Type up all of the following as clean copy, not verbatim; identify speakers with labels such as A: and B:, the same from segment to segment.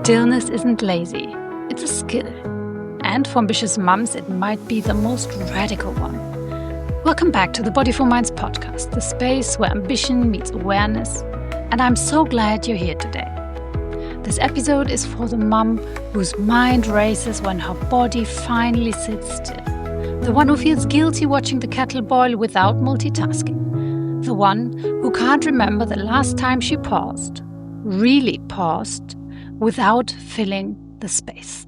A: Stillness isn't lazy, it's a skill. And for ambitious mums, it might be the most radical one. Welcome back to the Body for Minds podcast, the space where ambition meets awareness. And I'm so glad you're here today. This episode is for the mum whose mind races when her body finally sits still. The one who feels guilty watching the kettle boil without multitasking. The one who can't remember the last time she paused, really paused, without filling the space.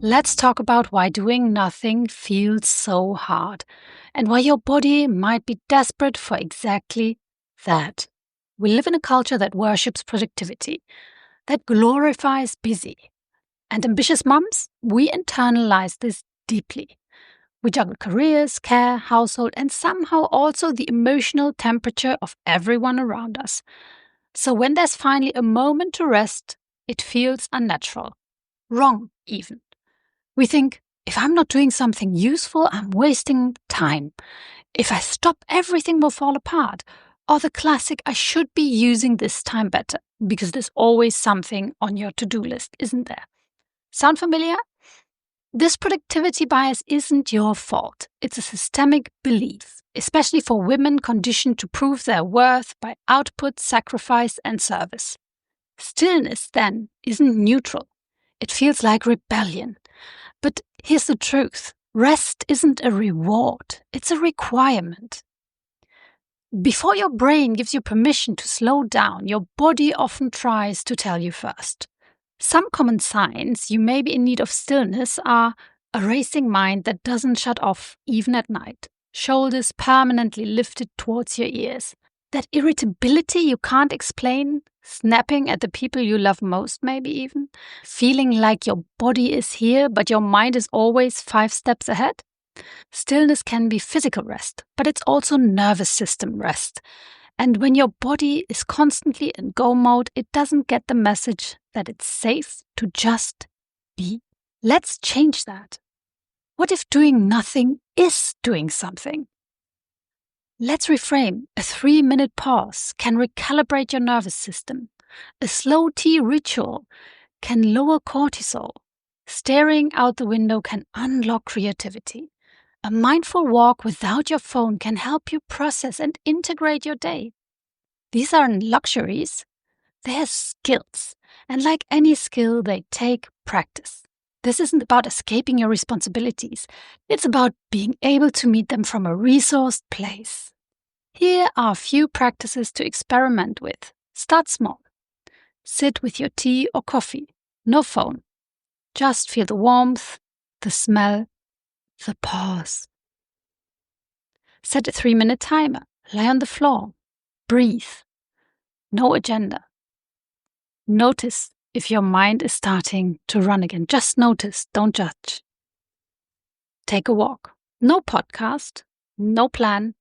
A: Let's talk about why doing nothing feels so hard and why your body might be desperate for exactly that. We live in a culture that worships productivity, that glorifies busy. And ambitious mums, we internalize this deeply. We juggle careers, care, household, and somehow also the emotional temperature of everyone around us. So when there's finally a moment to rest, it feels unnatural, wrong even. We think, if I'm not doing something useful, I'm wasting time. If I stop, everything will fall apart. Or the classic, I should be using this time better, because there's always something on your to-do list, isn't there? Sound familiar? This productivity bias isn't your fault. It's a systemic belief, especially for women conditioned to prove their worth by output, sacrifice, and service. Stillness, then, isn't neutral. It feels like rebellion. But here's the truth. Rest isn't a reward. It's a requirement. Before your brain gives you permission to slow down, your body often tries to tell you first. Some common signs you may be in need of stillness are a racing mind that doesn't shut off even at night, shoulders permanently lifted towards your ears, that irritability you can't explain, snapping at the people you love most maybe even, feeling like your body is here but your mind is always 5 steps ahead. Stillness can be physical rest, but it's also nervous system rest. And when your body is constantly in go mode, it doesn't get the message that it's safe to just be. Let's change that. What if doing nothing is doing something? Let's reframe. A 3-minute pause can recalibrate your nervous system. A slow tea ritual can lower cortisol. Staring out the window can unlock creativity. A mindful walk without your phone can help you process and integrate your day. These aren't luxuries, they're skills. And like any skill, they take practice. This isn't about escaping your responsibilities. It's about being able to meet them from a resourced place. Here are a few practices to experiment with. Start small. Sit with your tea or coffee. No phone. Just feel the warmth, the smell, the pause. Set a 3-minute timer. Lie on the floor. Breathe. No agenda. Notice if your mind is starting to run again. Just notice, don't judge. Take a walk. No podcast, no plan.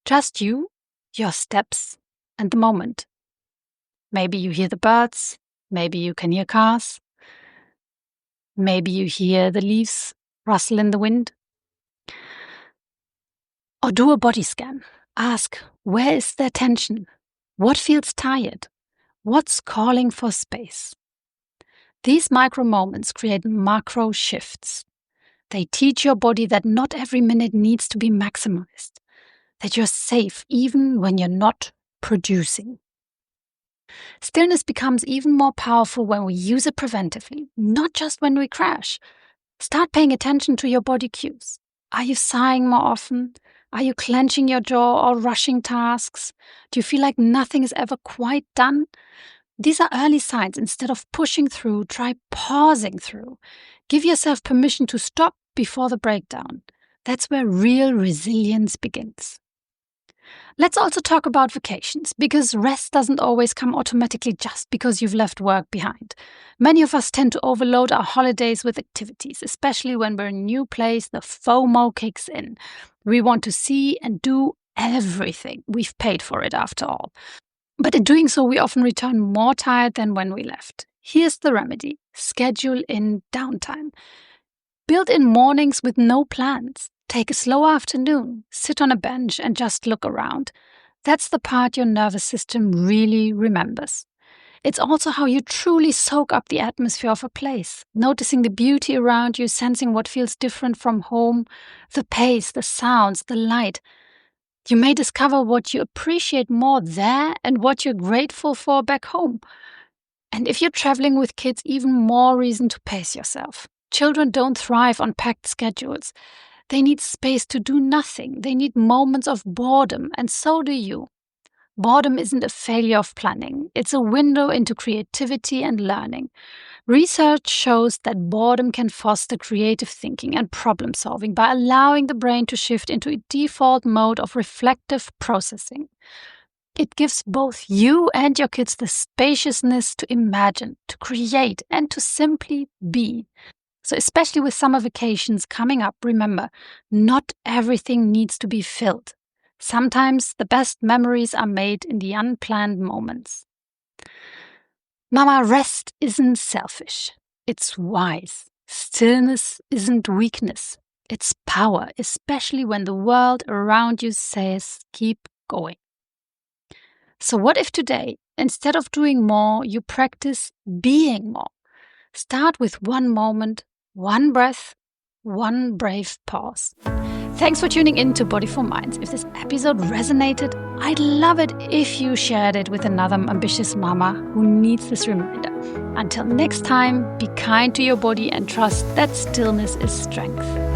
A: Just you, your steps, and the moment. Maybe you hear the birds. Maybe you can hear cars. Maybe you hear the leaves rustle in the wind. Or do a body scan. Ask, where is there tension? What feels tired? What's calling for space? These micro moments create macro shifts. They teach your body that not every minute needs to be maximized, that you're safe even when you're not producing. Stillness becomes even more powerful when we use it preventively, not just when we crash. Start paying attention to your body cues. Are you sighing more often? Are you clenching your jaw or rushing tasks? Do you feel like nothing is ever quite done? These are early signs. Instead of pushing through, try pausing through. Give yourself permission to stop before the breakdown. That's where real resilience begins. Let's also talk about vacations, because rest doesn't always come automatically just because you've left work behind. Many of us tend to overload our holidays with activities, especially when we're in a new place. The FOMO kicks in. We want to see and do everything. We've paid for it after all. But in doing so, we often return more tired than when we left. Here's the remedy. Schedule in downtime. Build in mornings with no plans. Take a slow afternoon. Sit on a bench and just look around. That's the part your nervous system really remembers. It's also how you truly soak up the atmosphere of a place, noticing the beauty around you, sensing what feels different from home, the pace, the sounds, the light. You may discover what you appreciate more there and what you're grateful for back home. And if you're traveling with kids, even more reason to pace yourself. Children don't thrive on packed schedules. They need space to do nothing. They need moments of boredom, and so do you. Boredom isn't a failure of planning. It's a window into creativity and learning. Research shows that boredom can foster creative thinking and problem solving by allowing the brain to shift into a default mode of reflective processing. It gives both you and your kids the spaciousness to imagine, to create, and to simply be. So especially with summer vacations coming up, remember, not everything needs to be filled. Sometimes the best memories are made in the unplanned moments. Mama, rest isn't selfish. It's wise. Stillness isn't weakness. It's power, especially when the world around you says, keep going. So what if today, instead of doing more, you practice being more? Start with one moment, one breath, one brave pause. Thanks for tuning in to Body for Minds. If this episode resonated, I'd love it if you shared it with another ambitious mama who needs this reminder. Until next time, be kind to your body and trust that stillness is strength.